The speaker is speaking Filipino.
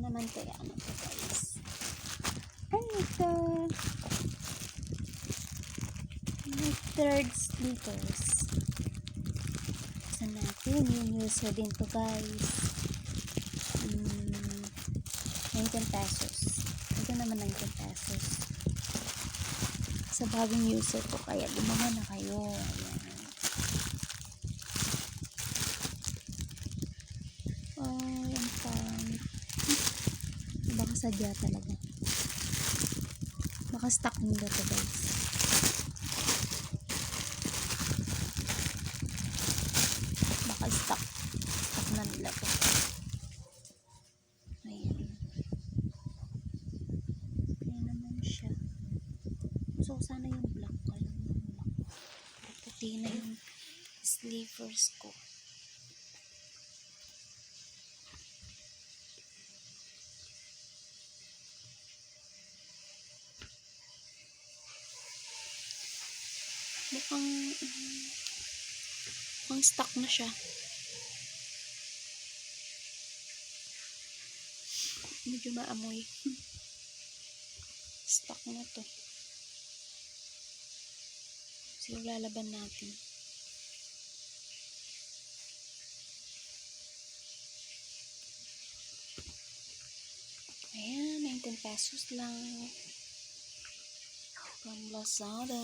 naman kaya ano to guys. Ano ito? May third slippers. Saan natin? Yung user din to guys. 19 pesos. Ito naman 19 pesos. Sa bagong user ko kaya gumawa na kayo. Ayan. Ay, ang pangit. Baka sadya talaga. Baka stuck nila to guys. Baka stuck na nila to. Ayan. Ayan naman siya. So sana yung black color. Puti na yung sleevers ko. Mukhang stuck na siya. Medyo maamoy. Stuck na to. Sige, lalaban natin. Ayan, 19 pesos lang. From Lazada.